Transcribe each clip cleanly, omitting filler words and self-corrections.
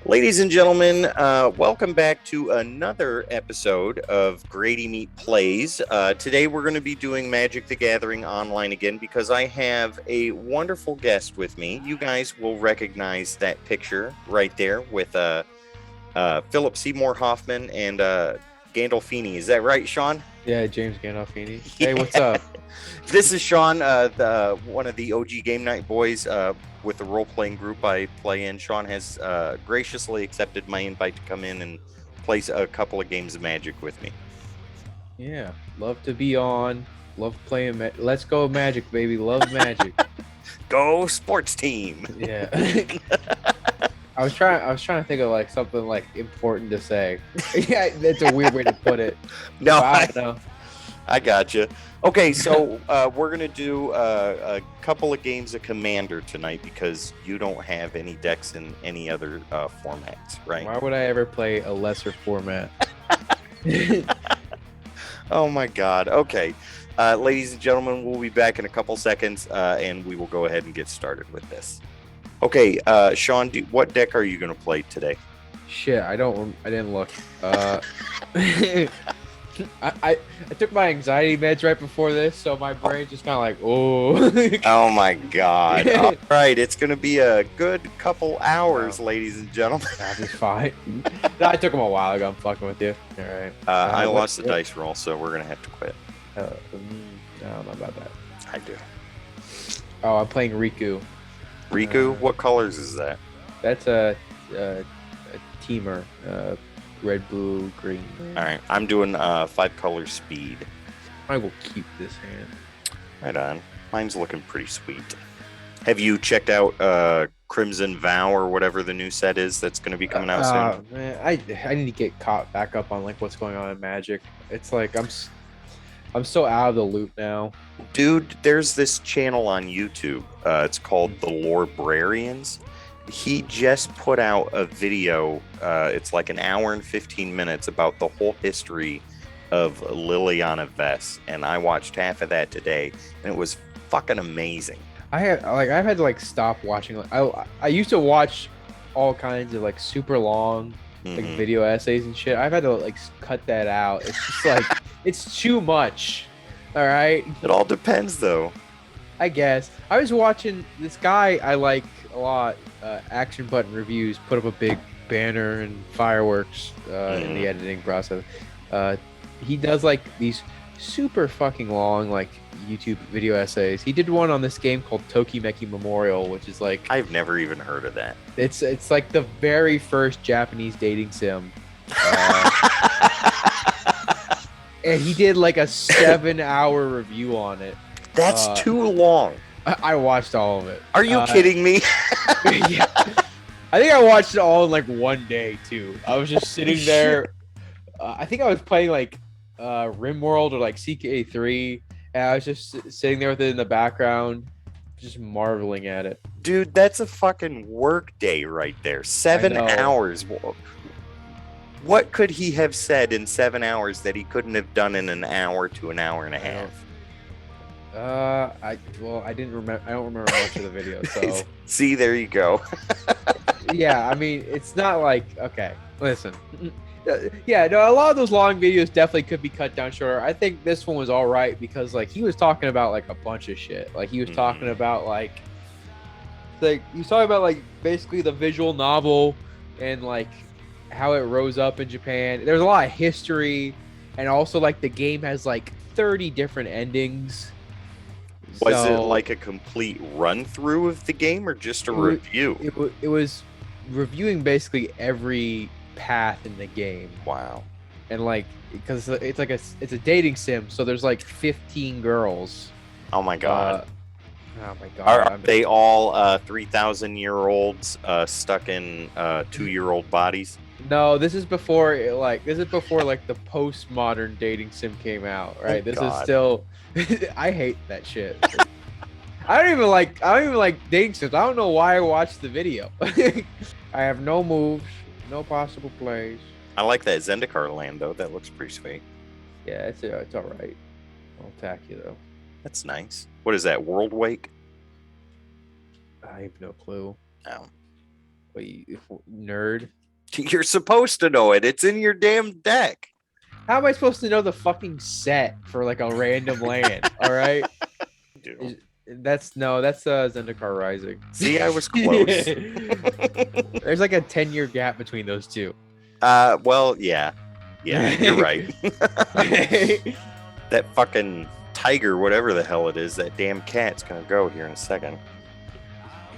Ladies and gentlemen, welcome back to another episode of Grady Meat Plays. Today we're going to be doing Magic the Gathering online again because I have a wonderful guest with me. You guys will recognize that picture right there with Philip Seymour Hoffman and Gandolfini. Is that right, Shawn? Yeah, James Gandolfini. Yeah. Hey, what's up? This is Shawn, one of the OG Game Night boys with the role-playing group I play in. Shawn has graciously accepted my invite to come in and play a couple of games of Magic with me. Yeah, love to be on. Love playing. Let's go Magic, baby. Love Magic. Go sports team! Yeah. I was trying to think of like something like important to say. Yeah, that's a weird way to put it. No, I don't know. I gotcha. Okay, so we're gonna do a couple of games of Commander tonight because you don't have any decks in any other formats, right? Why would I ever play a lesser format? Oh my God. Okay. Ladies and gentlemen, we'll be back in a couple seconds and we will go ahead and get started with this. Okay, Shawn, what deck are you going to play today? Shit, I didn't look. I took my anxiety meds right before this, so my brain just kind of like, oh. Oh my God. All right, it's going to be a good couple hours, ladies and gentlemen. That's just fine. No, I took them a while ago. I'm fucking with you. All right. I lost the dice roll, so we're going to have to quit. I don't know about that. I do. Oh, I'm playing Riku. Riku? What colors is that? That's a teamer. Red, blue, green. All right, I'm doing 5-color speed. I will keep this hand. Right on. Mine's looking pretty sweet. Have you checked out Crimson Vow or whatever the new set is that's going to be coming out soon? Man, I need to get caught back up on like what's going on in Magic. It's like I'm so out of the loop now. Dude, there's this channel on YouTube. It's called The Librarians. He just put out a video. It's like an hour and 15 minutes about the whole history of Liliana Vess, and I watched half of that today, and it was fucking amazing. I've had to like stop watching. I used to watch all kinds of like super long like video essays and shit. I've had to like cut that out. It's just like it's too much. All right. It all depends, though. I guess I was watching this guy I like a lot. Action Button Reviews put up a big banner and fireworks in the editing process. He does like these super fucking long like YouTube video essays. He did one on this game called Tokimeki Memorial, which is like I've never even heard of that. It's like the very first Japanese dating sim. And he did like a 7-hour review on it. That's too long. I watched all of it. Are you kidding me? Yeah. I think I watched it all in like one day too. I was just sitting there. I think I was playing like RimWorld or like CK3, and I was just sitting there with it in the background, just marveling at it. Dude, that's a fucking work day right there. 7 hours. What could he have said in 7 hours that he couldn't have done in an hour to an hour and a half? I didn't remember. I don't remember much of the video. So see, there you go. Yeah, I mean, it's not like okay. Listen, yeah, no, a lot of those long videos definitely could be cut down shorter. I think this one was all right because like he was talking about like a bunch of shit. Like he was talking about like he was talking about like basically the visual novel and like how it rose up in Japan. There's a lot of history, and also like the game has like 30 different endings. Was it like a complete run through of the game or just a review? It was reviewing basically every path in the game. Wow. And like because it's like it's a dating sim, so there's like 15 girls. Oh my God. Oh my God. Are they all 3,000-year-olds stuck in 2-year-old bodies? No, this is before like the postmodern dating sim came out, right? This is still I hate that shit. I don't even like dating sims. I don't know why I watched the video. I have no moves, no possible plays. I like that Zendikar land though. That looks pretty sweet. Yeah, it's all right. I'll attack you though. That's nice. What is that? World Wake? I have no clue. Oh. Nerd. You're supposed to know it. It's in your damn deck. How am I supposed to know the fucking set for like a random land? All right. That's Zendikar Rising. See, I was close. There's like a 10-year gap between those two. Well, yeah, you're right. That fucking tiger, whatever the hell it is, that damn cat's gonna go here in a second.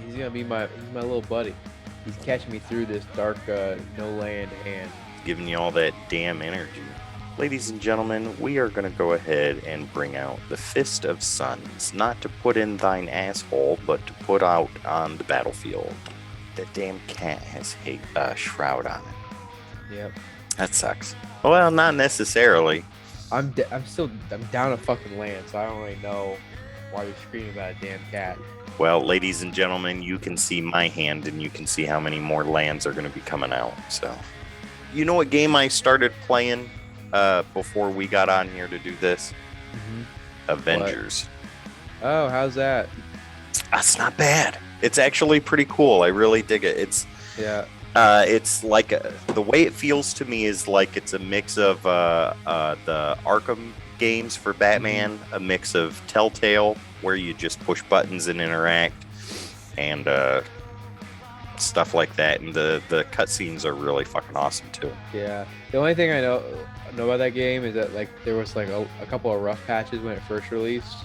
He's gonna be my little buddy. He's catching me through this dark no land hand. Giving you all that damn energy. Ladies and gentlemen, we are going to go ahead and bring out the Fist of Suns, not to put in thine asshole, but to put out on the battlefield. That damn cat has a shroud on it. Yep. That sucks. Well, not necessarily. I'm down a fucking land, so I don't really know why you're screaming about a damn cat. Well, ladies and gentlemen, you can see my hand, and you can see how many more lands are going to be coming out. So, you know what game I started playing before we got on here to do this? Mm-hmm. Avengers. What? Oh, how's that? That's not bad. It's actually pretty cool. I really dig it. It's like the way it feels to me is like it's a mix of the Arkham games for Batman, a mix of Telltale, where you just push buttons and interact, and stuff like that. And the cutscenes are really fucking awesome too. Yeah. The only thing I know about that game is that like there was like a couple of rough patches when it first released.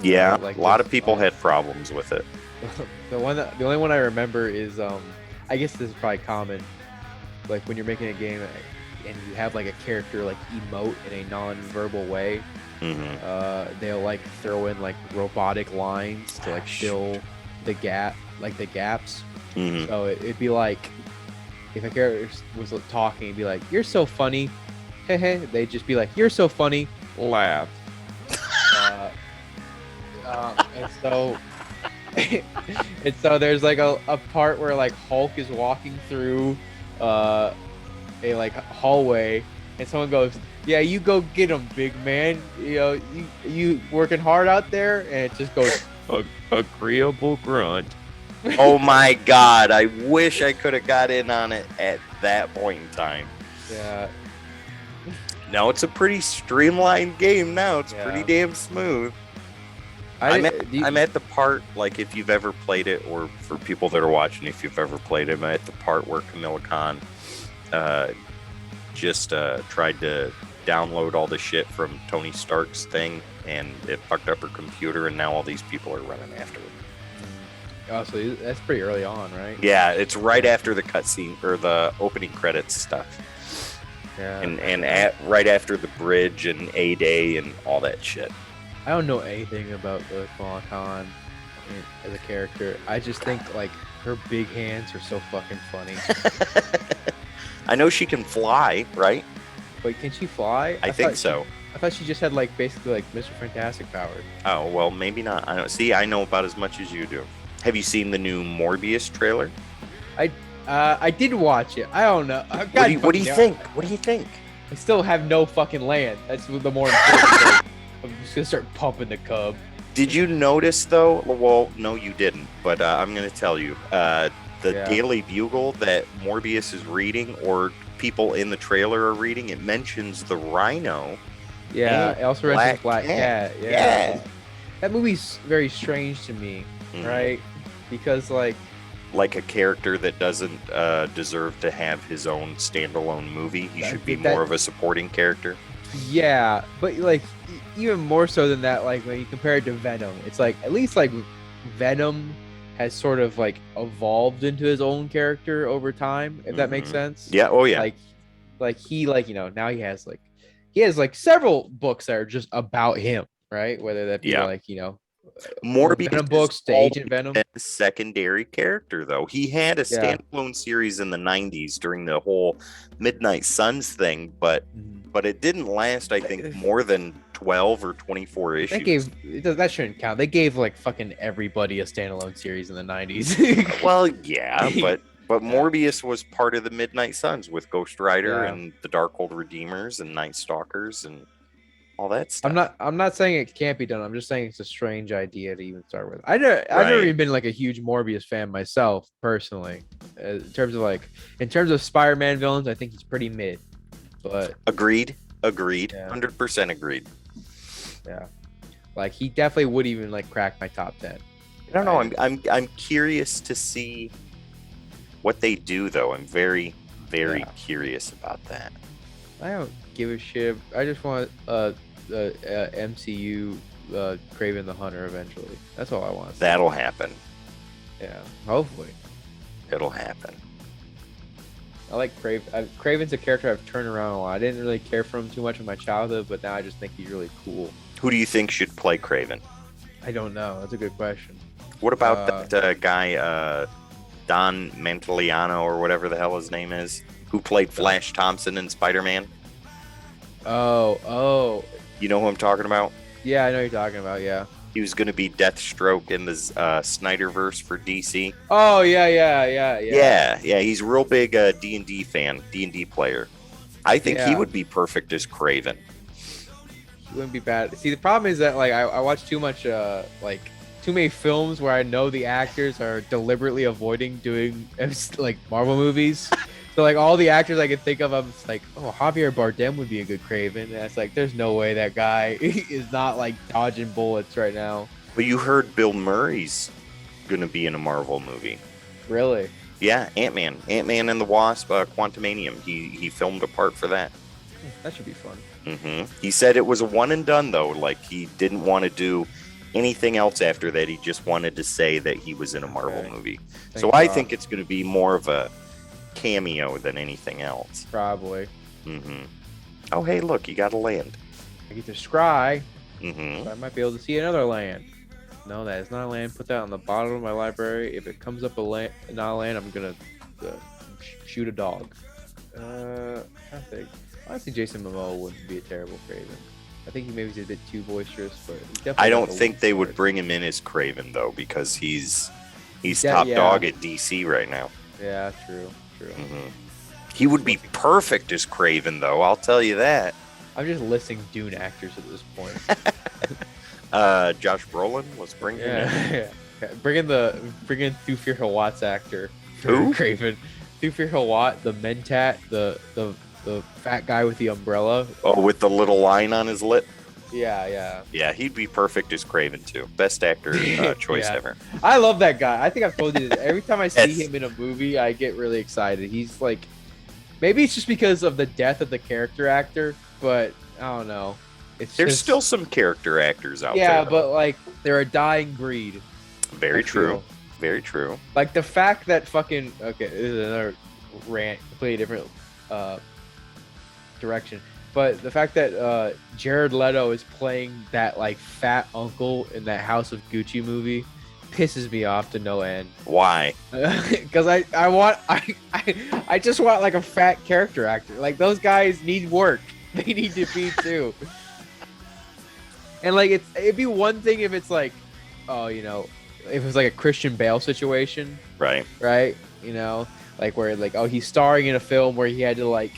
Yeah, like a lot of people had problems with it. The only one I remember is I guess this is probably common, like when you're making a game and you have like a character like emote in a non-verbal way. Mm-hmm. They'll like throw in like robotic lines to like fill the gaps. Mm-hmm. So it'd be like if a character was talking, it'd be like, "You're so funny," they'd just be like, "You're so funny," laugh. And so and so there's like a part where like Hulk is walking through a like hallway, and someone goes, "Yeah, you go get him, big man. You know, you working hard out there," and it just goes agreeable grunt. Oh my god, I wish I could have got in on it at that point in time. Yeah. No, it's a pretty streamlined game now. It's pretty damn smooth. I'm at the part, like, if you've ever played it, or for people that are watching, if you've ever played it, I'm at the part where Camilla Khan just tried to download all the shit from Tony Stark's thing, and it fucked up her computer, and now all these people are running after her. Oh, so that's pretty early on, right? Yeah, it's right after the cutscene, or the opening credits stuff. Yeah. And right after the bridge and A-Day and all that shit. I don't know anything about the Kamala Khan as a character. I just think like her big hands are so fucking funny. I know she can fly, right? Wait, can she fly? I think so. I thought she just had like basically like Mr. Fantastic powers. Oh, well, maybe not. I don't see. I know about as much as you do. Have you seen the new Morbius trailer? I did watch it. I don't know. What do you think? What do you think? I still have no fucking land. That's the more important thing. I'm just gonna start pumping the cub. Did you notice though? Well, no, you didn't. But I'm gonna tell you. The Daily Bugle that Morbius is reading, or people in the trailer are reading, it mentions the Rhino. Yeah, it also mentions Black Cat. Yeah. That movie's very strange to me, right? Because like a character that doesn't deserve to have his own standalone movie. He should be more of a supporting character. Yeah, but like even more so than that, like when you compare it to Venom, it's like at least like Venom has sort of like evolved into his own character over time, if that makes sense. Yeah. Oh yeah. Like he like, you know, now he has like several books that are just about him, right? Whether that be like, you know, Morbius Venom books to Agent Venom. A secondary character though. He had a standalone series in the 90s during the whole Midnight Suns thing, but it didn't last, I think, more than 12 or 24 issues. That shouldn't count. They gave like fucking everybody a standalone series in the 90s. Well, yeah, but Morbius was part of the Midnight Suns with Ghost Rider and the Darkhold Redeemers and Night Stalkers, and all that stuff. I'm not saying it can't be done. I'm just saying it's a strange idea to even start with. I've never Right. even been like a huge Morbius fan myself personally. In terms of Spider-Man villains, I think he's pretty mid. But Agreed. Agreed. yeah, 100% agreed. yeah. Like he definitely would even like crack my top 10. I don't know. I'm curious to see what they do though. I'm very Yeah. curious about that. I don't give a shit. I just want MCU Kraven the Hunter eventually. That's all I want. That'll happen. Yeah, hopefully. It'll happen. I like Craven. Craven's a character I've turned around a lot. I didn't really care for him too much in my childhood, but now I just think he's really cool. Who do you think should play Craven? I don't know. That's a good question. What about that guy, Don Mantoliano or whatever the hell his name is, who played Flash Thompson in Spider-Man? Oh. You know who I'm talking about? Yeah, I know you're talking about. Yeah. He was going to be Deathstroke in the Snyderverse for DC. Oh yeah. Yeah. He's a real big D&D fan, D&D player. I think he Yeah. would be perfect as Craven. He wouldn't be bad. See, the problem is that like I watch too much like too many films where I know the actors are deliberately avoiding doing like Marvel movies. So like all the actors I can think of, I'm just like, oh, Javier Bardem would be a good Craven. And it's like, there's no way that guy is not like dodging bullets right now. But you heard Bill Murray's going to be in a Marvel movie. Really? Yeah, Ant-Man and the Wasp, Quantumanium. He filmed a part for that. That should be fun. He said it was a one and done though. Like he didn't want to do anything else after that. He just wanted to say that he was in a Marvel movie. So I think it's going to be more of a cameo than anything else. Probably. Oh, hey, look, you got to land. I get to scry, Mm-hmm. so I might be able to see another land. No, that is not a land. Put that on the bottom of my library. If it comes up not a land, I'm gonna shoot a dog. I think honestly, Jason Momoa wouldn't be a terrible Craven. I think he maybe is a bit too boisterous, but he's definitely I don't like a think they would weak bring him in as Craven though, because he's Yeah, top yeah. dog at DC right now. Yeah, true. He would be perfect as Craven though. I'll tell you that. I'm just listing Dune actors at this point. Josh Brolin, let's bring him in. Yeah. Bring in Thufir Hawat's actor for Who? Craven. Thufir Hawat, the Mentat, the fat guy with the umbrella. Oh, with the little line on his lip. Yeah. Yeah, he'd be perfect as Craven too. Best actor choice Yeah. ever. I love that guy. I think I've told you this. Every time I see Yes. him in a movie, I get really excited. He's like, maybe it's just because of the death of the character actor, but I don't know. There's just, still some character actors out there. yeah, though. but like they're a dying breed. Very I true. feel. Very true. Like the fact that fucking this is another rant, completely different direction. But the fact that Jared Leto is playing that like fat uncle in that House of Gucci movie pisses me off to no end. Why? Because I just want like a fat character actor. Like those guys need work. They need to be too. And like it'd be one thing if it's like, oh, you know, if it was like a Christian Bale situation, Right. right? You know, like where like, oh, he's starring in a film where he had to like,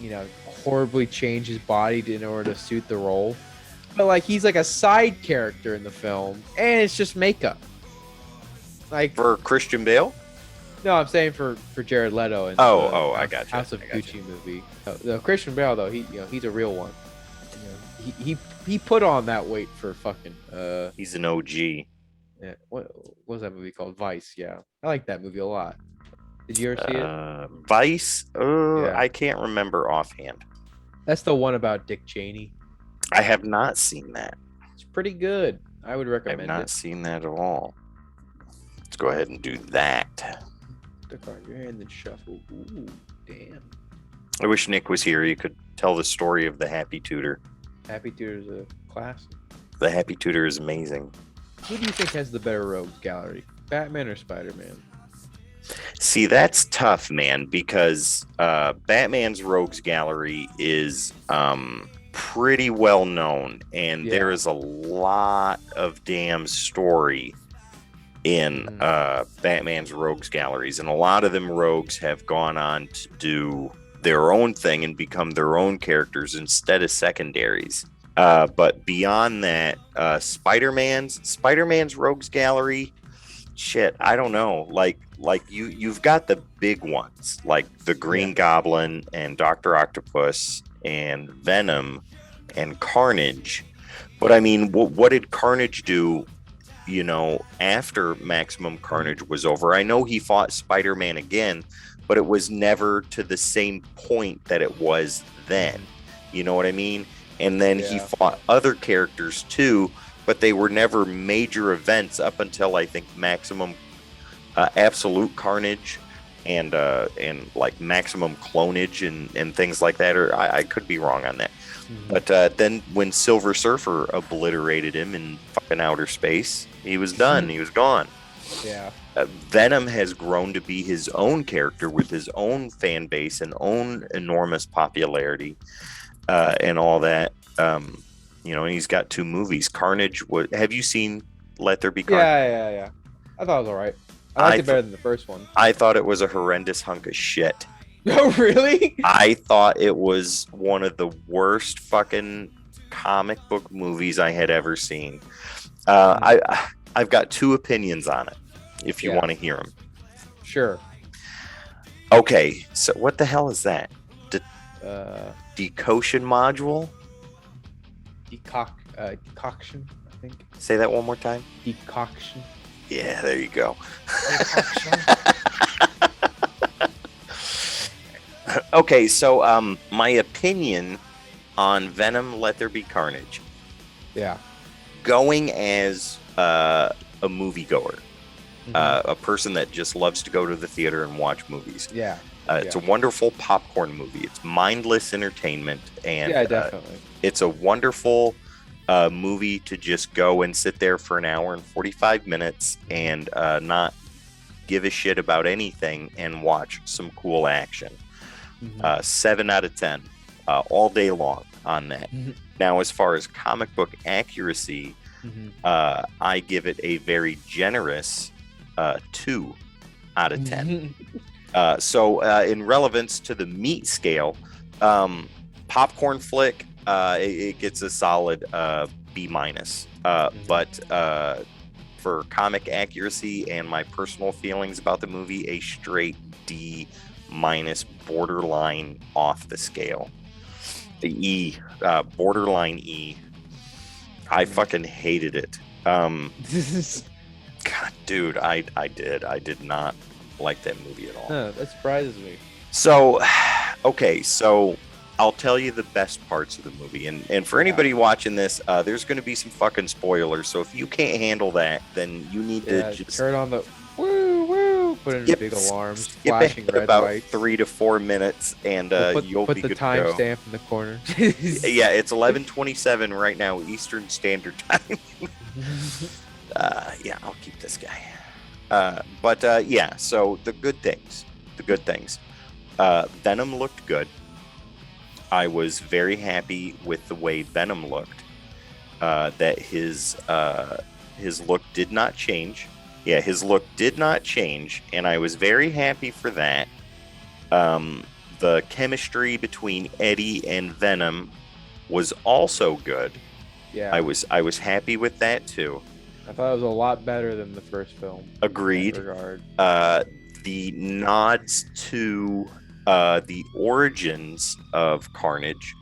you know, horribly change his body in order to suit the role. But like he's like a side character in the film, and it's just makeup. Like For Christian Bale? no, I'm saying for Jared Leto and I got you. House of I got Gucci movie. The Christian Bale though, he's a real one. You know, he put on that weight for fucking He's an OG. yeah, what was that movie called? Vice. Yeah, I like that movie a lot. Did you ever see it? Vice? Yeah. I can't remember offhand. That's the one about Dick Cheney. I have not seen that. It's pretty good. I would I have recommend not it. seen that at all. Let's go ahead and do that. The card in your hand, then shuffle. Ooh, damn. I wish Nick was here. He could tell the story of the Happy Tutor. Happy Tutor's a classic. The Happy Tutor is amazing. Who do you think has the better rogues gallery, Batman or Spider-Man? See, that's tough, man, because Batman's Rogues Gallery is pretty well known, and Yeah. there is a lot of damn story in Batman's Rogues Galleries, and a lot of them rogues have gone on to do their own thing and become their own characters instead of secondaries. But beyond that, Spider-Man's Rogues Gallery, shit, I don't know. Like you've got the big ones, like the Green Goblin and Doctor Octopus and Venom and Carnage. But I mean, what did Carnage do? After Maximum Carnage was over, I know he fought Spider-Man again, but it was never to the same point that it was then. You know what I mean? And then he fought other characters too, but they were never major events up until I think Maximum Absolute Carnage and like Maximum Clonage and things like that. Or I could be wrong on that. But then when Silver Surfer obliterated him in fucking outer space, he was done. He was gone. Yeah. Venom has grown to be his own character with his own fan base and own enormous popularity and all that. And he's got 2 movies. Carnage. Have you seen Let There Be Carnage? Yeah. I thought it was all right. I liked it better than the first one. I thought it was a horrendous hunk of shit. Oh, really? I thought it was one of the worst fucking comic book movies I had ever seen. I've got 2 opinions on it, if you want to hear them. Sure. Okay, so what the hell is that? Decoction module? Decoction, I think. Say that one more time. Decoction. Yeah, there you go. Okay, so my opinion on Venom Let There Be Carnage. Yeah. Going as a moviegoer, a person that just loves to go to the theater and watch movies. Yeah. It's a wonderful popcorn movie. It's mindless entertainment, and definitely. It's a wonderful movie to just go and sit there for an hour and 45 minutes and not give a shit about anything and watch some cool action. 7 out of 10 all day long on that. Now, as far as comic book accuracy, I give it a very generous 2 out of 10. So in relevance to the meat scale, popcorn flick, it gets a solid B-. But for comic accuracy and my personal feelings about the movie, a straight D-, borderline off the scale. The E, borderline E. I fucking hated it. God, dude, I did not like that movie at all. No, that surprises me. So, okay, so I'll tell you the best parts of the movie, and for anybody watching this, there's going to be some fucking spoilers. So if you can't handle that, then you need to just turn on the woo woo, put in big alarms, flashing red about light. 3 to 4 minutes, and you'll be good to go. Put the timestamp in the corner. Yeah, it's 11:27 right now, Eastern Standard Time. Yeah, I'll keep this guy. But yeah, so the good things. Venom looked good. I was very happy with the way Venom looked. That his look did not change. Yeah, his look did not change, and I was very happy for that. The chemistry between Eddie and Venom was also good. Yeah, I was happy with that too. I thought it was a lot better than the first film. Agreed. In that regard. The nods to the origins of Carnage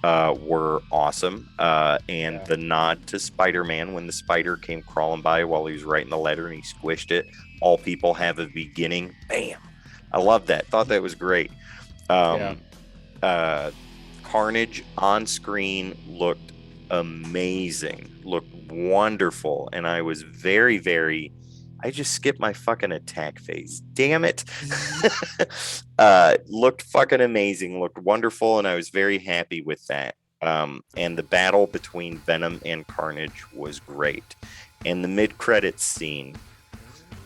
were awesome. And the nod to Spider-Man when the spider came crawling by while he was writing the letter and he squished it. All people have a beginning. Bam. I love that. Thought that was great. Carnage on screen looked amazing. Looked wonderful. And I was very, very... I just skipped my fucking attack phase. Damn it. Looked fucking amazing. Looked wonderful. And I was very happy with that. And the battle between Venom and Carnage was great. And the mid-credits scene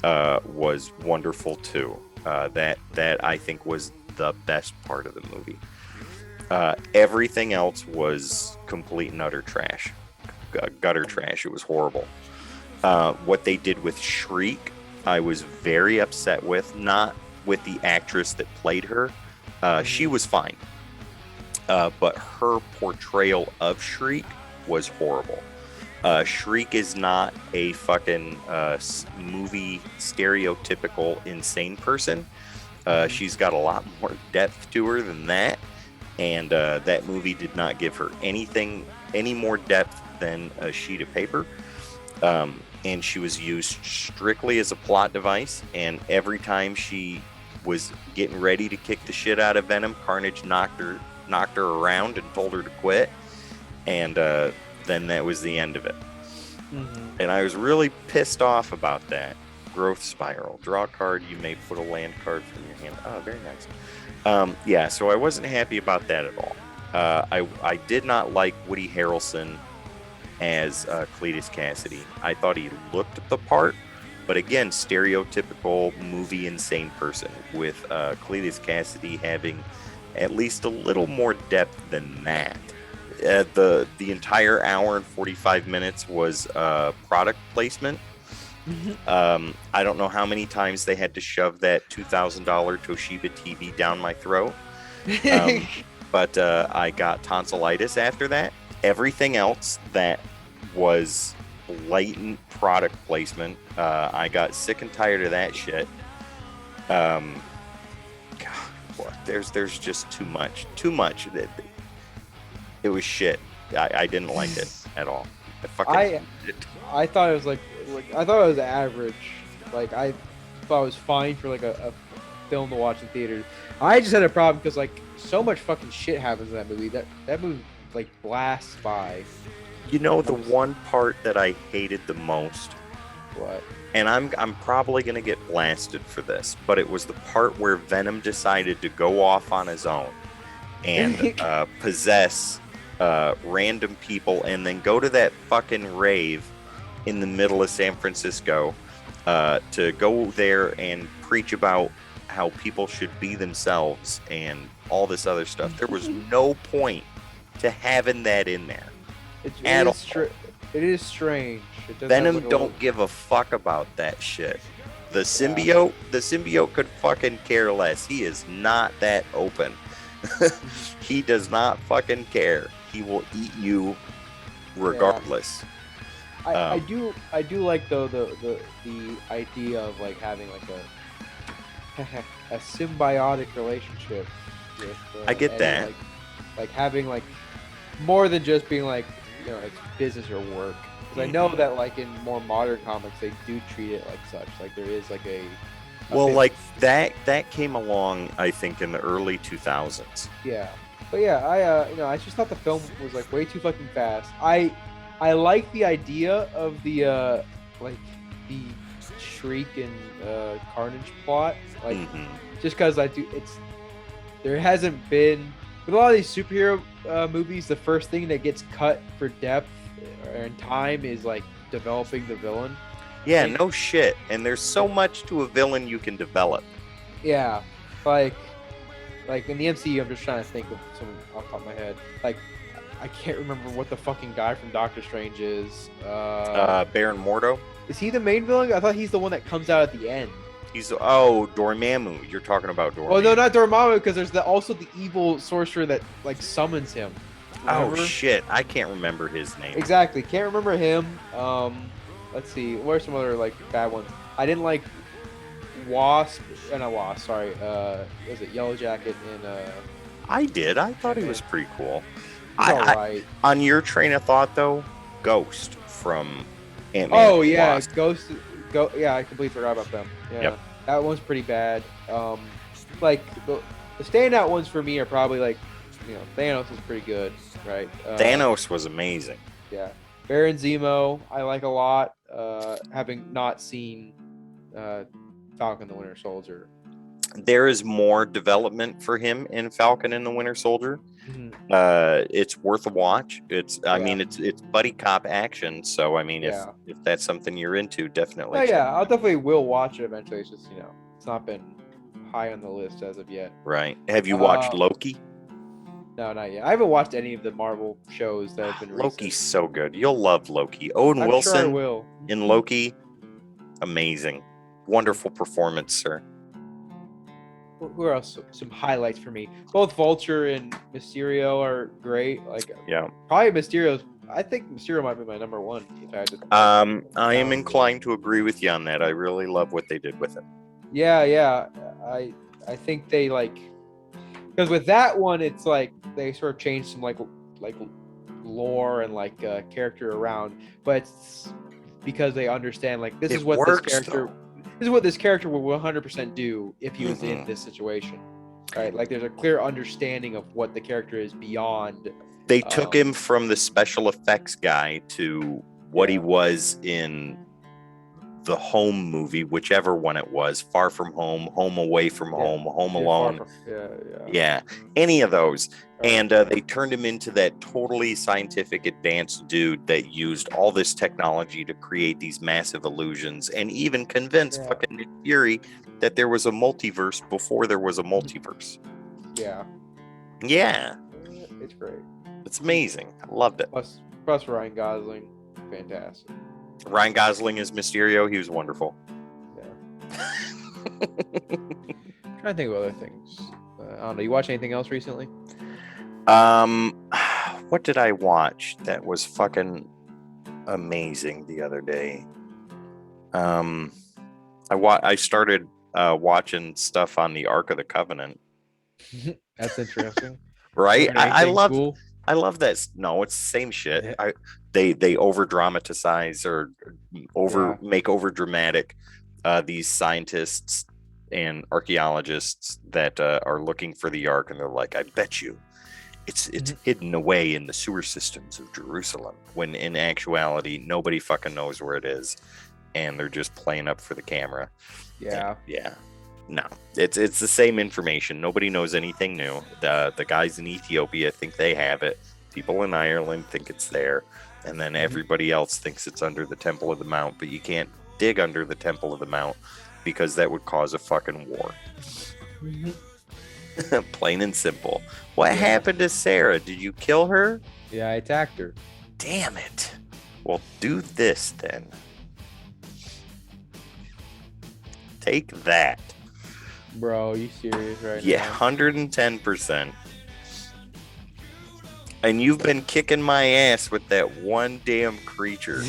was wonderful too. That I think was the best part of the movie. Everything else was complete and utter trash. Gutter trash. It was horrible. What they did with Shriek, I was very upset with. Not with the actress that played her. She was fine. But her portrayal of Shriek was horrible. Shriek is not a fucking movie stereotypical insane person. She's got a lot more depth to her than that, and that movie did not give her any more depth than a sheet of paper. And she was used strictly as a plot device, and every time she was getting ready to kick the shit out of Venom, Carnage knocked her around and told her to quit, and then that was the end of it. And I was really pissed off about that. Growth spiral. Draw a card. You may put a land card from your hand. Oh, very nice. Yeah, so I wasn't happy about that at all. I did not like Woody Harrelson as Cletus Cassidy. I thought he looked the part, but again, stereotypical movie insane person, with Cletus Cassidy having at least a little more depth than that. The entire hour and 45 minutes was product placement. I don't know how many times they had to shove that $2,000 Toshiba TV down my throat, but I got tonsillitis after that. Everything else that was blatant product placement, I got sick and tired of that shit. God, there's just too much. It was shit. I didn't like it at all. I thought it was like I thought it was average. Like I thought it was fine for like a film to watch in theaters. I just had a problem because like so much fucking shit happens in that movie. That movie like blasts by. You know, the one part that I hated the most. What? And I'm probably gonna get blasted for this, but it was the part where Venom decided to go off on his own and possess random people, and then go to that fucking rave in the middle of San Francisco to go there and preach about how people should be themselves and all this other stuff. There was no point to having that in there. It is strange. Venom don't give a fuck about that shit. The symbiote could fucking care less. He is not that open. He does not fucking care. He will eat you regardless. I do like though the idea of like having like a symbiotic relationship with I get that. Like having like more than just being like, you know, it's business or work. Because I know that like in more modern comics they do treat it like such. Like there is like a like that came along I think in the early 2000s. Yeah. But yeah, I just thought the film was like way too fucking fast. I like the idea of the like the Shriek and Carnage plot, like just because there hasn't been with a lot of these superhero movies. The first thing that gets cut for depth and time is like developing the villain. Yeah, no shit. And there's so much to a villain you can develop. Yeah, like in the MCU, I'm just trying to think of someone off the top of my head. Like, I can't remember what the fucking guy from Doctor Strange is. Baron Mordo. Is he the main villain? I thought he's the one that comes out at the end. He's Dormammu. You're talking about Dormammu. Oh no, not Dormammu, because there's also the evil sorcerer that like summons him. Remember? Oh shit, I can't remember his name. Exactly, can't remember him. Let's see, what are some other like bad ones? I didn't like Wasp. Not Wasp. Sorry. Was it Yellow Jacket and? I did. I thought he was pretty cool. Alright. On your train of thought though, Ghost from Ant-Man. Oh yeah, Wasp. Ghost. Yeah, I completely forgot about them. Yeah, yep. That one's pretty bad. Like the standout ones for me are probably like, you know, Thanos is pretty good, right? Thanos was amazing. Yeah, Baron Zemo I like a lot. Having not seen Falcon the Winter Soldier. There is more development for him in Falcon and the Winter Soldier. It's worth a watch. I mean, it's buddy cop action. So I mean, if that's something you're into, definitely. Oh, yeah, I'll definitely will watch it eventually. It's just, you know, it's not been high on the list as of yet. Right. Have you watched Loki? No, not yet. I haven't watched any of the Marvel shows that have been recent. Loki's so good. You'll love Loki. Owen Wilson sure I will. In Loki, amazing. Wonderful performance, sir. who else? Some highlights for me. Both Vulture and Mysterio are great. Like, Yeah. probably Mysterio's. I think Mysterio might be my number one. If I had to, I am inclined to agree with you on that. I really love what they did with it. Yeah. I think they like, because with that one, it's like they sort of changed some like lore and like character around, but it's because they understand like this is what this character. Though. This is what this character will 100% do if he was in this situation, right? Like there's a clear understanding of what the character is beyond. They took him from the special effects guy to what he was in the Home movie, whichever one it was, Far From Home, Home Away From Home, Home Alone. Yeah, any of those. And they turned him into that totally scientific advanced dude that used all this technology to create these massive illusions and even convinced fucking Nick Fury that there was a multiverse before there was a multiverse. Yeah. It's great. It's amazing. I loved it. Plus Ryan Gosling, fantastic. Ryan Gosling is Mysterio. He was wonderful. Yeah. I'm trying to think of other things. I don't know. You watch anything else recently? What did I watch that was fucking amazing the other day? I started watching stuff on the Ark of the Covenant. That's interesting. Right? I love that. No, it's the same shit. They over dramatize or make over dramatic these scientists and archaeologists that are looking for the Ark, and they're like, I bet you it's hidden away in the sewer systems of Jerusalem, when in actuality nobody fucking knows where it is, and they're just playing up for the camera. No, it's the same information. Nobody knows anything new. The guys in Ethiopia think they have it. People in Ireland think it's there, and then everybody else thinks it's under the Temple of the Mount. But you can't dig under the Temple of the Mount because that would cause a fucking war. Plain and simple. What happened to Sarah? Did you kill her? Yeah, I attacked her. Damn it. Well, do this then. Take that. Bro, you serious right now? Yeah, 110%. And you've been kicking my ass with that one damn creature.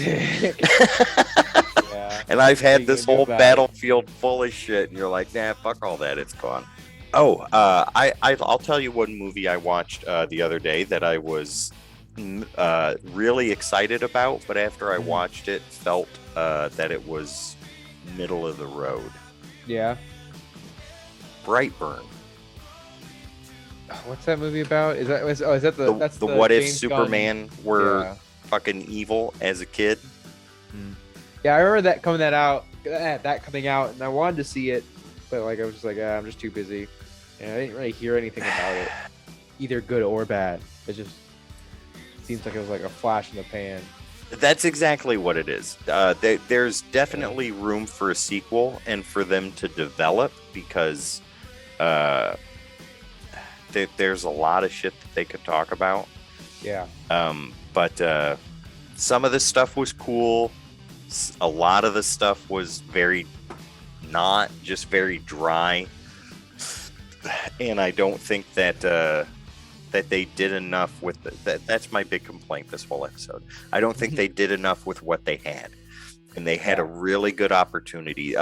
And I've had this whole battlefield full of shit, and you're like, nah, fuck all that, it's gone. Oh, I'll tell you one movie I watched the other day that I was really excited about, but after I watched it, felt that it was middle of the road. Yeah. Brightburn. What's that movie about? Is that the what if James Superman were fucking evil as a kid? Yeah, I remember that coming out, and I wanted to see it, but like I was just like, I'm just too busy, and I didn't really hear anything about it, either good or bad. It just seems like it was like a flash in the pan. That's exactly what it is. There's definitely room for a sequel and for them to develop, because there's a lot of shit that they could talk about. Yeah. But some of the stuff was cool. A lot of the stuff was very dry. And I don't think that they did enough with that's my big complaint this whole episode. I don't think they did enough with what they had. And they had a really good opportunity.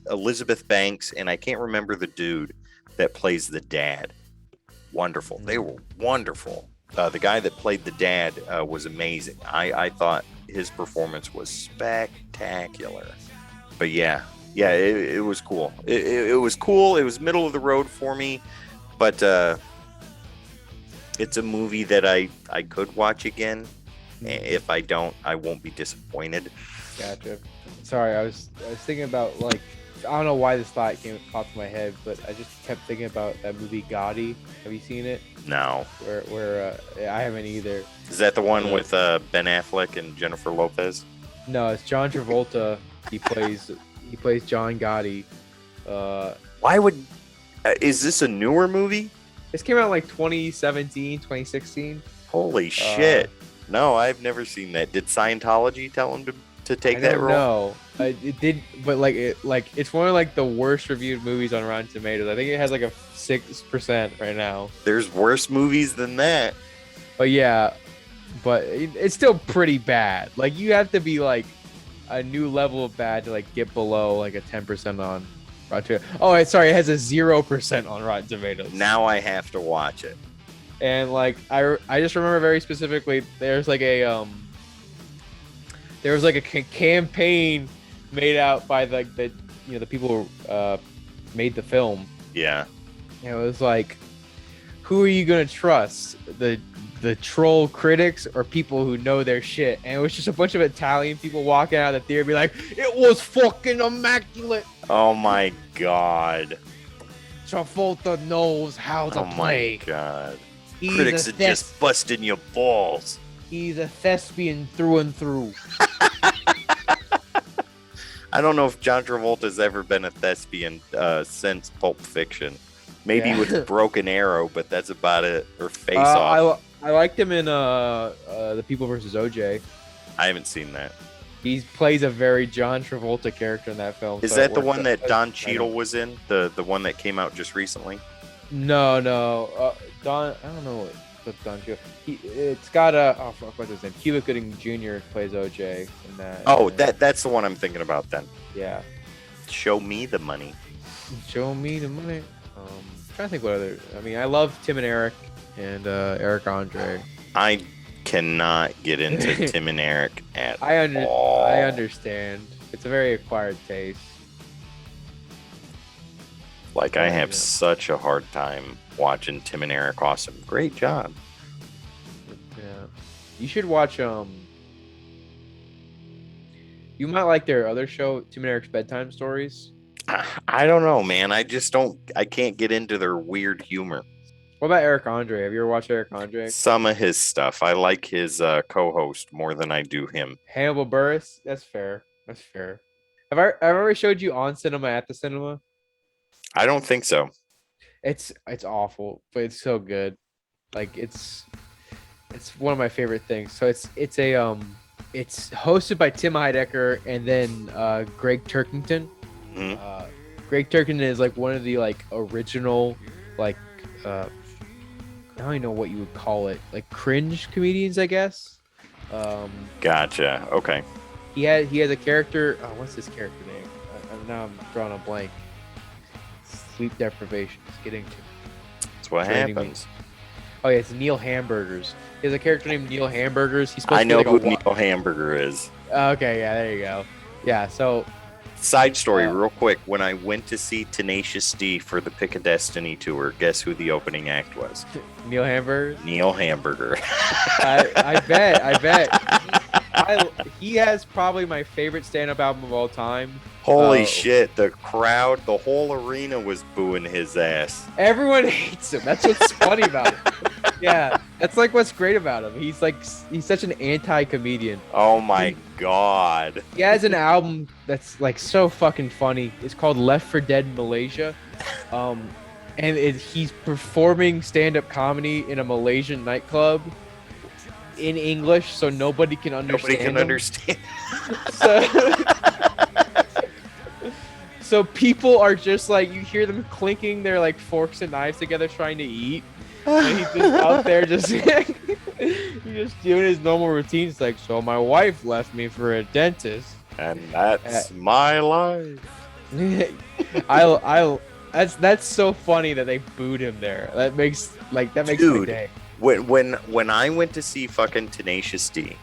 Elizabeth Banks, and I can't remember the dude that plays the dad. Wonderful. They were wonderful. The guy that played the dad was amazing. I thought his performance was spectacular. But it was cool. It was cool. It was middle of the road for me, but it's a movie that I could watch again. If I don't, I won't be disappointed. Gotcha. Sorry, I was thinking about, like, I don't know why this thought popped in my head, but I just kept thinking about that movie Gotti. Have you seen it? No. Where I haven't either. Is that the one with Ben Affleck and Jennifer Lopez? No, it's John Travolta. He plays John Gotti. Why would? Is this a newer movie? This came out like 2017, 2016. Holy shit! No, I've never seen that. Did Scientology tell him to to take I that don't role? know. It did, but it's one of like the worst reviewed movies on Rotten Tomatoes. I think it has like a 6% right now. There's worse movies than that. But yeah, it's still pretty bad. Like you have to be like a new level of bad to like get below like a 10% on Rotten Tomatoes. Oh, sorry, it has a 0% on Rotten Tomatoes. Now I have to watch it. And like I just remember very specifically, there was like a campaign made out by the people who made the film. Yeah. And it was like, who are you gonna trust? The troll critics or people who know their shit? And it was just a bunch of Italian people walking out of the theater be like, it was fucking immaculate. Oh my god. Travolta knows how to play. Oh my god. He's Critics are just busting your balls. He's a thespian through and through. I don't know if John Travolta's ever been a thespian since Pulp Fiction. Maybe with Broken Arrow, but that's about it. Or Face Off. I liked him in The People vs. OJ. I haven't seen that. He plays a very John Travolta character in that film. Is so that the it one works. that Don Cheadle was in? The one that came out just recently? No. Don. I don't know what Don Cheadle. It's got what's his name? Cuba Gooding Jr. plays OJ in that. Oh, that's the one I'm thinking about then. Yeah. Show me the money. Show me the money. Trying to think what other. I mean, I love Tim and Eric and Eric Andre. I cannot get into Tim and Eric at all. I understand. It's a very acquired taste. Like, I have such a hard time watching Tim and Eric Awesome. Great job. Yeah. You should watch you might like their other show, Tim and Eric's Bedtime Stories. I don't know, man. I can't get into their weird humor. What about Eric Andre? Have you ever watched Eric Andre? Some of his stuff. I like his co-host more than I do him. Hannibal Buress? That's fair. Have I ever showed you On Cinema at the Cinema? I don't think so. It's awful, but it's so good. Like it's one of my favorite things. So it's hosted by Tim Heidecker and then Greg Turkington. Mm-hmm. Greg Turkington is like one of the like original like I don't even know what you would call it, like cringe comedians, I guess. Gotcha. Okay. He has a character. Oh, what's his character name? Now I'm drawing a blank. Sleep deprivation is getting to me. That's what happens. Oh yeah, it's Neil Hamburgers. He has a character named Neil Hamburgers. He's supposed I to know be like who Neil Hamburger is. Okay, yeah, there you go. Yeah, so side story, real quick. When I went to see Tenacious D for the Pick of Destiny tour, guess who the opening act was? Neil Hamburger. Neil Hamburger. I bet. He has probably my favorite stand-up album of all time. Holy shit! The crowd, the whole arena was booing his ass. Everyone hates him. That's what's funny about it. Yeah, that's like what's great about him. He's such an anti-comedian. Oh my god. He has an album that's like so fucking funny. It's called Left for Dead Malaysia. And he's performing stand-up comedy in a Malaysian nightclub in English, so nobody can understand. So people are just like, you hear them clinking their like forks and knives together trying to eat. And he's just out there just he's just doing his normal routine. It's like, so my wife left me for a dentist. And that's my life. That's so funny that they booed him there. That makes my day. When I went to see fucking Tenacious D,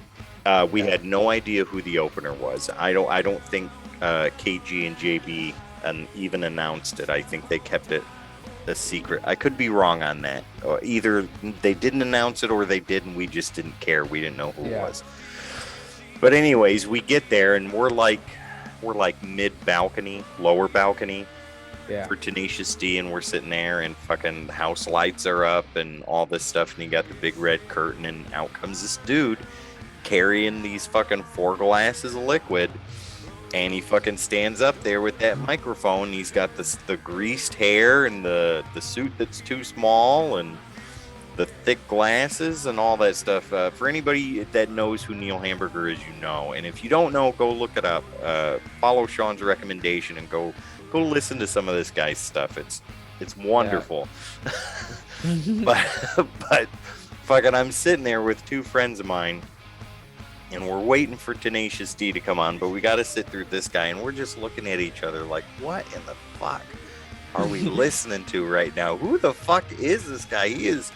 we had no idea who the opener was. I don't think KG and JB even announced it. I think they kept it a secret. I could be wrong on that. Or either they didn't announce it or they did and we just didn't care. We didn't know who it was. But anyways, we get there and we're like mid balcony, lower balcony. Yeah. For Tenacious D, and we're sitting there and fucking house lights are up and all this stuff, and you got the big red curtain, and out comes this dude carrying these fucking 4 glasses of liquid, and he fucking stands up there with that microphone. He's got the greased hair and the suit that's too small, and the thick glasses and all that stuff. For anybody that knows who Neil Hamburger is, you know. And if you don't know, go look it up. Follow Shawn's recommendation and go listen to some of this guy's stuff. It's wonderful. Yeah. but fucking, I'm sitting there with two friends of mine, and we're waiting for Tenacious D to come on, but we got to sit through this guy, and we're just looking at each other like, what in the fuck are we listening to right now? Who the fuck is this guy? He is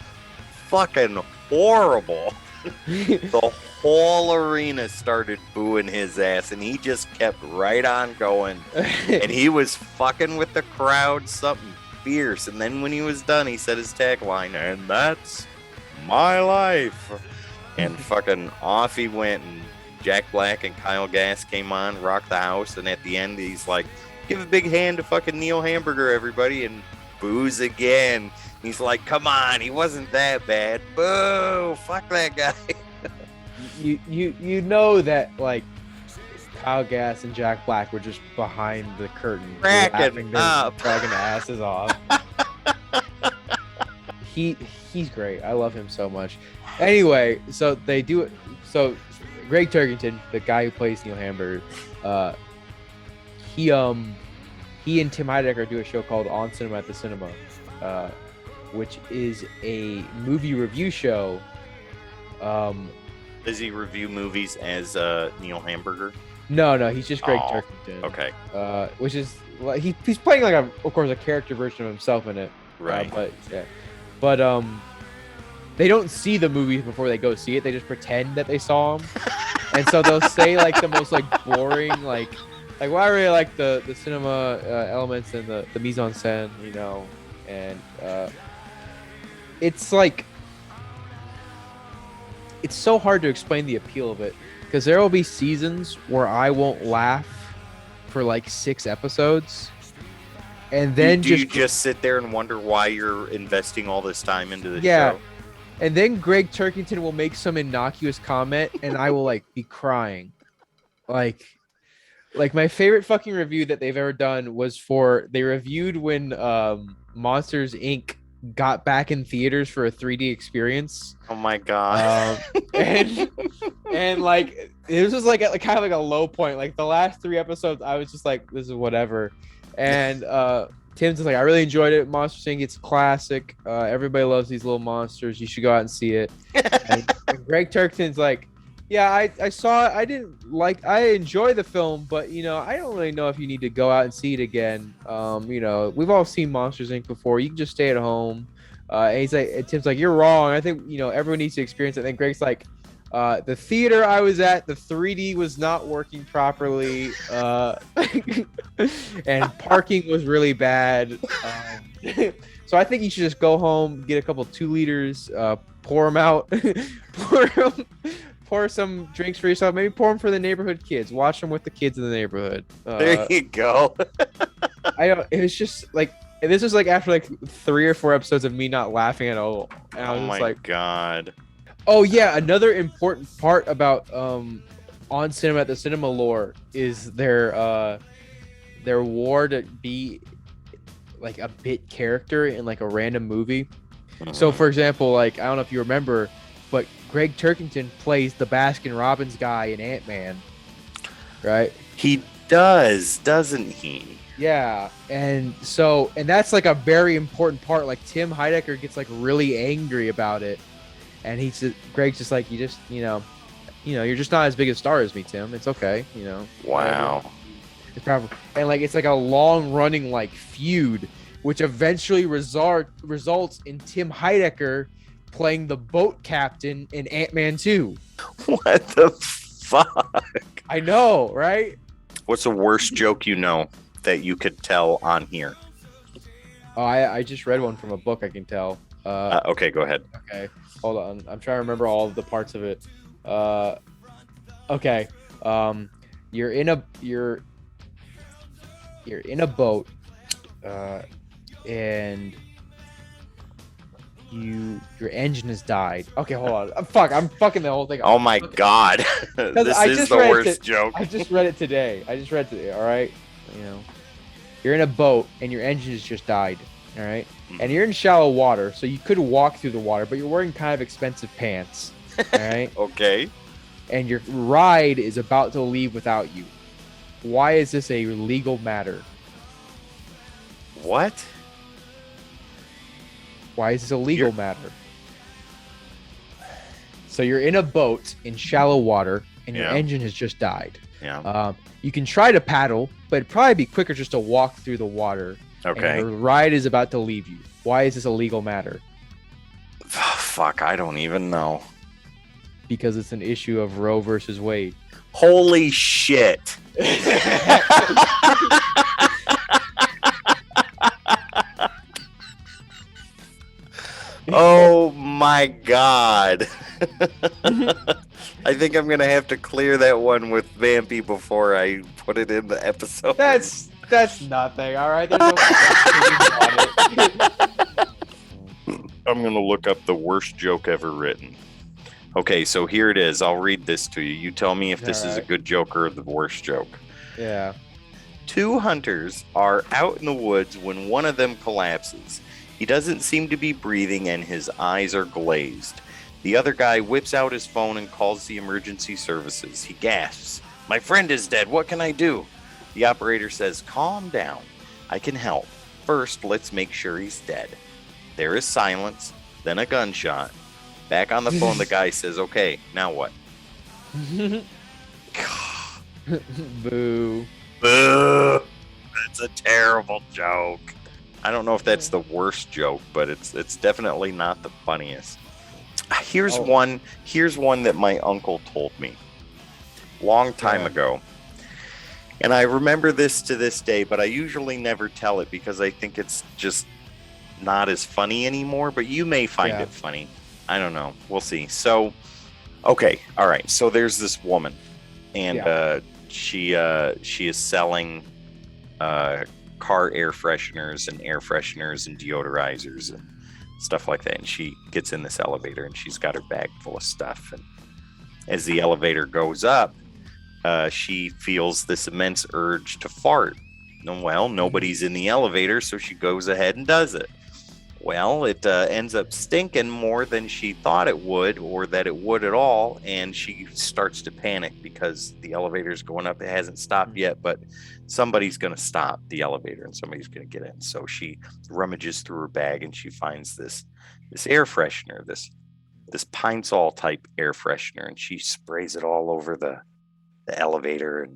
fucking horrible. The whole arena started booing his ass, and he just kept right on going. And he was fucking with the crowd something fierce. And then when he was done, he said his tagline, and that's my life. And fucking off he went, and Jack Black and Kyle Gass came on, rocked the house, and at the end he's like, give a big hand to fucking Neil Hamburger, everybody, and boos again. He's like, come on, he wasn't that bad. Boo, fuck that guy. You know that, like, Kyle Gass and Jack Black were just behind the curtain, cracking up, dragging the asses off. He's great. I love him so much. Anyway, so they do it. So Greg Turkington, the guy who plays Neil Hamburger, he and Tim Heidecker do a show called On Cinema at the Cinema, which is a movie review show. Does he review movies as Neil Hamburger? No, he's just Greg Turkington. Okay. Which is he's playing like of course a character version of himself in it. Right. But they don't see the movie before they go see it. They just pretend that they saw them, and so they'll say like the most like boring like well, I really like the cinema elements and the mise en scène, you know, and it's like it's so hard to explain the appeal of it because there will be seasons where I won't laugh for like 6 episodes, and then do you just sit there and wonder why you're investing all this time into the show? And then Greg Turkington will make some innocuous comment, and I will like be crying, like my favorite fucking review that they've ever done was they reviewed when Monsters Inc. got back in theaters for a 3D experience. Oh my god! And like it was just like kind of like a low point. Like the last 3 episodes, I was just like, this is whatever. And Tim's just like, I really enjoyed it. Monsters Inc. It's a classic. Everybody loves these little monsters. You should go out and see it. and Greg Turkington's like, yeah, I saw it. I enjoy the film, but you know, I don't really know if you need to go out and see it again. You know, we've all seen Monsters Inc. before. You can just stay at home. And he's like, and Tim's like, you're wrong. I think, you know, everyone needs to experience it. And then Greg's like, the theater I was at, the 3D was not working properly. And parking was really bad. So I think you should just go home, get a couple 2 liters, pour them out, pour some drinks for yourself. Maybe pour them for the neighborhood kids. Watch them with the kids in the neighborhood. There you go. It was just like, this was like after like 3 or 4 episodes of me not laughing at all. And I was oh just my like, god. Oh yeah, another important part about On Cinema at the Cinema lore is their war to be like a bit character in like a random movie. So for example, like I don't know if you remember, but Greg Turkington plays the Baskin Robbins guy in Ant-Man, right? He does, doesn't he? Yeah, and that's like a very important part. Like Tim Heidecker gets like really angry about it, and Greg's just like, you're just not as big a star as me, Tim. It's okay, you know. Wow. It's probably, and like it's like a long running like feud, which eventually results in Tim Heidecker playing the boat captain in Ant-Man 2. What the fuck? I know, right? What's the worst joke you know that you could tell on here? Oh, I just read one from a book. I can tell. Okay, go ahead. Okay, hold on. I'm trying to remember all of the parts of it. Okay. You're in a boat, and your engine has died. Okay, hold on. I'm fucking the whole thing. Oh my god. This is the worst joke. I just read it today. All right. You know, you're in a boat and your engine has just died. All right. And you're in shallow water, so you could walk through the water, but you're wearing kind of expensive pants. All right. Okay. And your ride is about to leave without you. Why is this a legal matter? What? Why is this a legal matter? So you're in a boat in shallow water, and your engine has just died. Yeah. You can try to paddle, but it'd probably be quicker just to walk through the water. Okay. And the ride is about to leave you. Why is this a legal matter? Fuck, I don't even know. Because it's an issue of Roe versus Wade. Holy shit. Oh my God. I think I'm going to have to clear that one with Vampy before I put it in the episode. That's nothing, all right? There's no on it. I'm going to look up the worst joke ever written. Okay, so here it is. I'll read this to you. You tell me if this is a good joke or the worst joke. Yeah. 2 hunters are out in the woods when one of them collapses. He doesn't seem to be breathing and his eyes are glazed. The other guy whips out his phone and calls the emergency services. He gasps, "My friend is dead. What can I do?" The operator says, "Calm down. I can help. First, let's make sure he's dead." There is silence, then a gunshot. Back on the phone, the guy says, "Okay, now what?" Boo. Boo. That's a terrible joke. I don't know if that's the worst joke, but it's definitely not the funniest. Here's one that my uncle told me long time ago. And I remember this to this day, but I usually never tell it because I think it's just not as funny anymore, but you may find it funny. I don't know. We'll see. So, okay. All right. So there's this woman and she is selling car air fresheners and deodorizers and stuff like that. And she gets in this elevator and she's got her bag full of stuff. And as the elevator goes up, she feels this immense urge to fart. Well, nobody's in the elevator, so she goes ahead and does it. Well, it ends up stinking more than she thought it would, or that it would at all, and she starts to panic because the elevator's going up. It hasn't stopped yet, but somebody's going to stop the elevator, and somebody's going to get in. So she rummages through her bag, and she finds this air freshener, this Pine Sol type air freshener, and she sprays it all over the elevator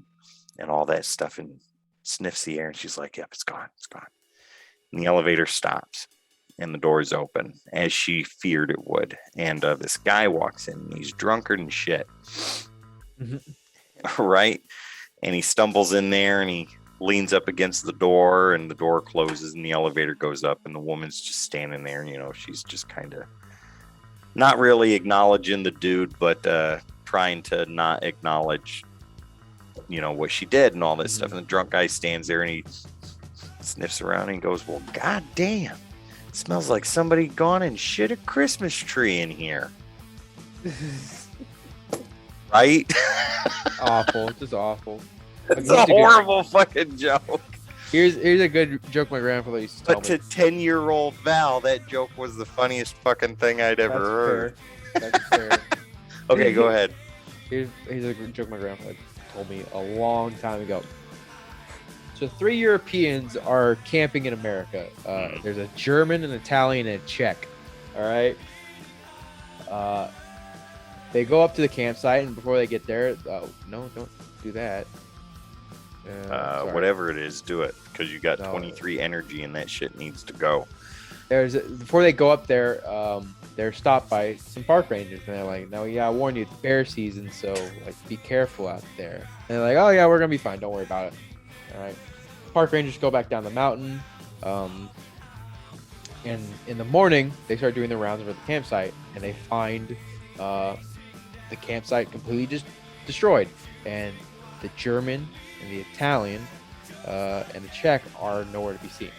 and all that stuff, and sniffs the air, and she's like, "Yep, it's gone. And the elevator stops. And the doors open, as she feared it would. And this guy walks in, and he's drunker than shit. Right? And he stumbles in there, and he leans up against the door, and the door closes, and the elevator goes up, and the woman's just standing there, and, she's just kind of not really acknowledging the dude, but trying to not acknowledge, what she did and all this stuff. And the drunk guy stands there, and he sniffs around, and he goes, "Well, goddamn. It smells like somebody gone and shit a Christmas tree in here." Right? Awful. Just awful. It's a horrible fucking joke. Here's a good joke my grandfather used to tell me. But to 10-year-old Val, that joke was the funniest fucking thing I'd ever heard. That's fair. Okay, go ahead. Here's a joke my grandfather told me a long time ago. So 3 Europeans are camping in America. There's a German, an Italian, and a Czech. All right. They go up to the campsite, and before they get there, no, don't do that. Whatever it is, do it, because you got 23 energy, and that shit needs to go. Before they go up there, they're stopped by some park rangers, and they're like, "No, yeah, I warned you, it's bear season, so be careful out there." And they're like, "Oh yeah, we're gonna be fine. Don't worry about it." All right. Park rangers go back down the mountain, and in the morning they start doing the rounds over the campsite, and they find the campsite completely just destroyed, and the German and the Italian and the Czech are nowhere to be seen.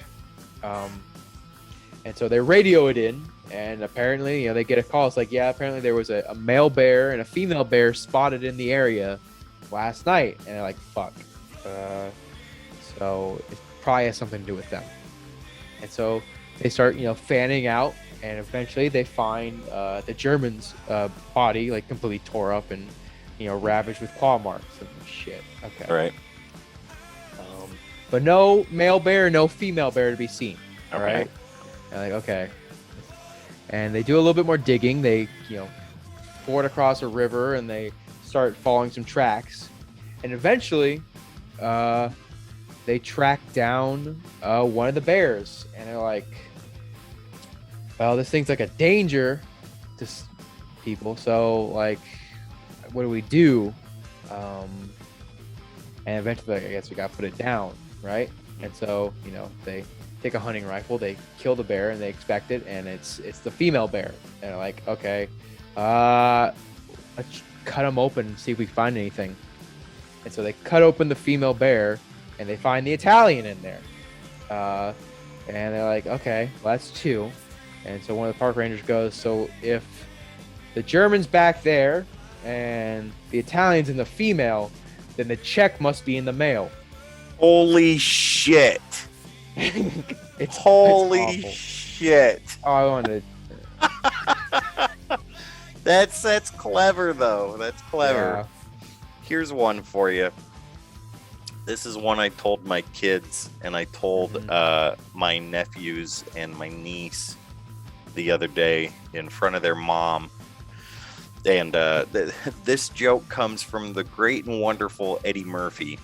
And so they radio it in, and apparently, they get a call. It's like, apparently there was a male bear and a female bear spotted in the area last night, and they're like, "Fuck." So it probably has something to do with them. And so they start, fanning out, and eventually they find the German's body like completely tore up and ravaged with claw marks and shit. Okay. All right. But no male bear, no female bear to be seen. All Okay. right. And like, okay. And they do a little bit more digging. They, ford across a river and they start following some tracks. And eventually, they track down one of the bears. And they're like, well, this thing's like a danger to people. So, like, what do we do? And eventually, I guess we got to put it down, right? And so, they take a hunting rifle, they kill the bear, and they expect it, and it's the female bear. And they're like, okay, let's cut them open and see if we find anything. And so they cut open the female bear, and they find the Italian in there. And they're like, okay, well, that's two. And so one of the park rangers goes, so if the German's back there and the Italian's in the female, then the check must be in the male. Holy shit. It's Holy awful. shit. Oh, I wanted That's clever, though. That's clever. Yeah. Here's one for you. This is one I told my kids, and I told my nephews and my niece the other day in front of their mom. And this joke comes from the great and wonderful Eddie Murphy.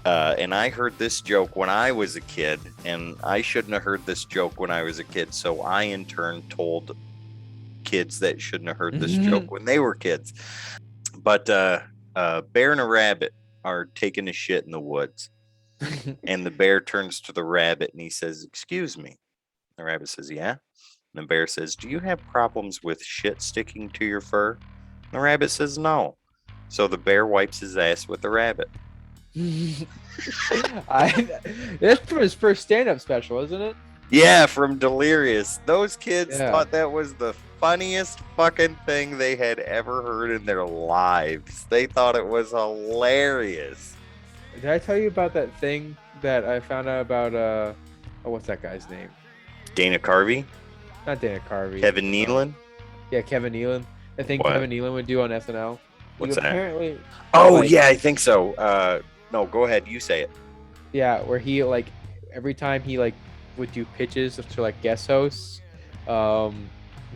And I heard this joke when I was a kid, and I shouldn't have heard this joke when I was a kid. So I, in turn, told kids that shouldn't have heard this joke when they were kids. But a bear and a rabbit are taking a shit in the woods. And the bear turns to the rabbit and he says, "Excuse me." The rabbit says, "Yeah." And the bear says, "Do you have problems with shit sticking to your fur?" And the rabbit says, "No." So the bear wipes his ass with the rabbit. That's from his first stand-up special, isn't it? Yeah, from Delirious. Those kids Yeah. thought that was the funniest fucking thing they had ever heard in their lives. They thought it was hilarious. Did I tell you about that thing that I found out about? What's that guy's name? Dana Carvey? Not Dana Carvey. Kevin Nealon? Yeah, Kevin Nealon. I think What? Kevin Nealon would do on SNL. What's that? Apparently, Oh, like- yeah, I think so. No, go ahead. You say it. yeah, where he like every time he like would do pitches to like guest hosts,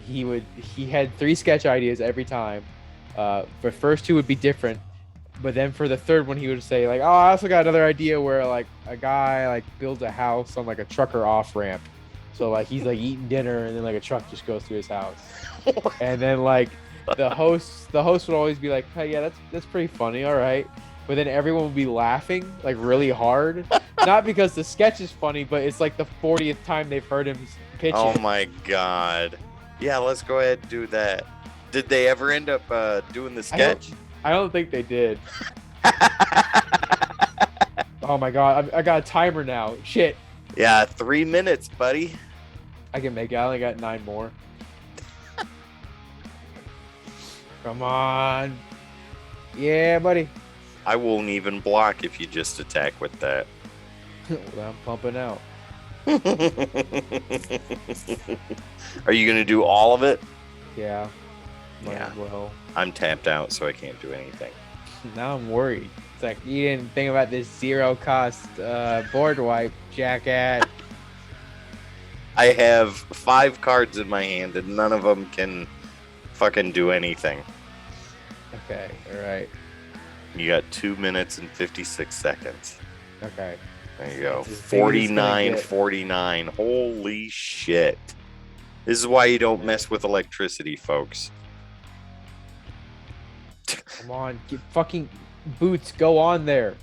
he had 3 sketch ideas every time. But first 2 would be different, but then for the third one he would say like, "Oh, I also got another idea where like a guy like builds a house on like a trucker off ramp, so like he's like eating dinner and then like a truck just goes through his house." And then like the host would always be like, "Hey, yeah, that's pretty funny, all right." But then everyone would be laughing like really hard, not because the sketch is funny, but it's like the 40th time they've heard him pitch Oh it. my god. Yeah, let's go ahead and do that. Did they ever end up doing the sketch? I don't think they did. Oh my god, I got a timer now. Shit, Yeah, 3 minutes, buddy. I can make it. I only got 9 more. Come on. Yeah, buddy. I won't even block if you just attack with that. Well, I'm pumping out. Are you going to do all of it? Yeah. Might Yeah. as well. I'm tapped out, so I can't do anything. Now I'm worried. It's like you didn't think about this 0 cost board wipe, jackass. I have 5 cards in my hand, and none of them can fucking do anything. Okay, alright. You got 2 minutes and 56 seconds. Okay. There you go. That's as big as it's gonna get. 49. Holy shit. This is why you don't mess with electricity, folks. Come on, get fucking boots, go on there.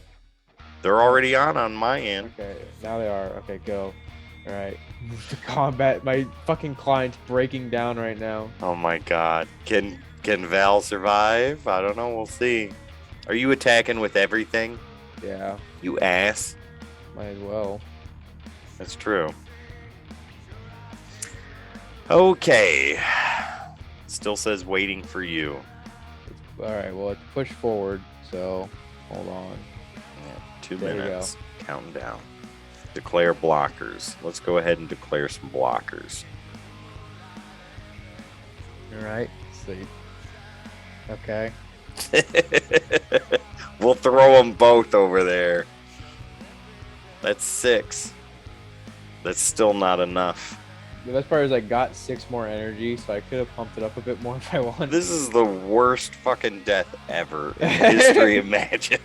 They're already on my end. Okay, now they are. Okay, go. Alright. The combat, my fucking client's breaking down right now. Oh my god. Can Val survive? I don't know. We'll see. Are you attacking with everything? Yeah, You ass. might as well. That's true. Okay. Still says waiting for you. Alright, well, it's push forward, so hold on. Yeah, 2 There you minutes. Counting down. Declare blockers. Let's go ahead and declare some blockers. All right. Let's see. Okay. We'll throw them both over there. That's 6. That's still not enough. The best part is I got 6 more energy, so I could have pumped it up a bit more if I wanted. This is the worst fucking death ever in the history of Magic.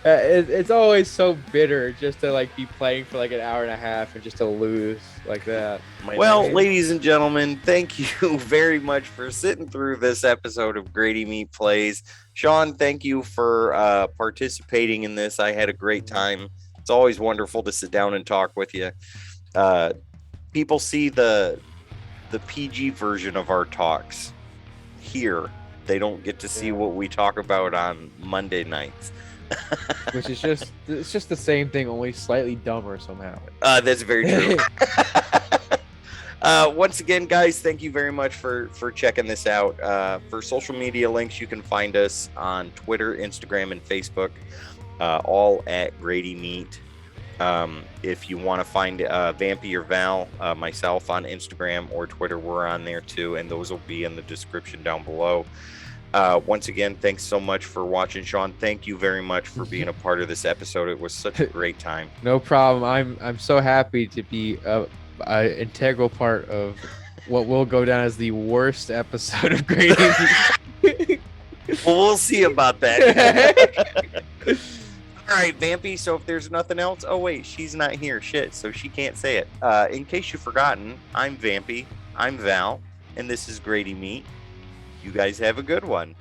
It's always so bitter just to like be playing for like an hour and a half and just to lose like that. Well, ladies and gentlemen, thank you very much for sitting through this episode of Grady Meat Plays. Shawn, thank you for participating in this. I had a great time. It's always wonderful to sit down and talk with you. People see the PG version of our talks here. They don't get to see what we talk about on Monday nights. Which is just the same thing, only slightly dumber somehow. That's very true. Once again, guys, thank you very much for checking this out. For social media links, you can find us on Twitter, Instagram, and Facebook, all at Grady Meat. If you want to find Vampy or Val, myself on Instagram or Twitter, we're on there too, and those will be in the description down below. Once again, thanks so much for watching. Shawn, thank you very much for being a part of this episode. It was such a great time. No problem. I'm so happy to be an integral part of what will go down as the worst episode of Grady. Well, we'll see about that. All right, Vampy, so if there's nothing else... Oh, wait, she's not here. Shit, so she can't say it. In case you've forgotten, I'm Vampy, I'm Val, and this is Grady Meat. You guys have a good one.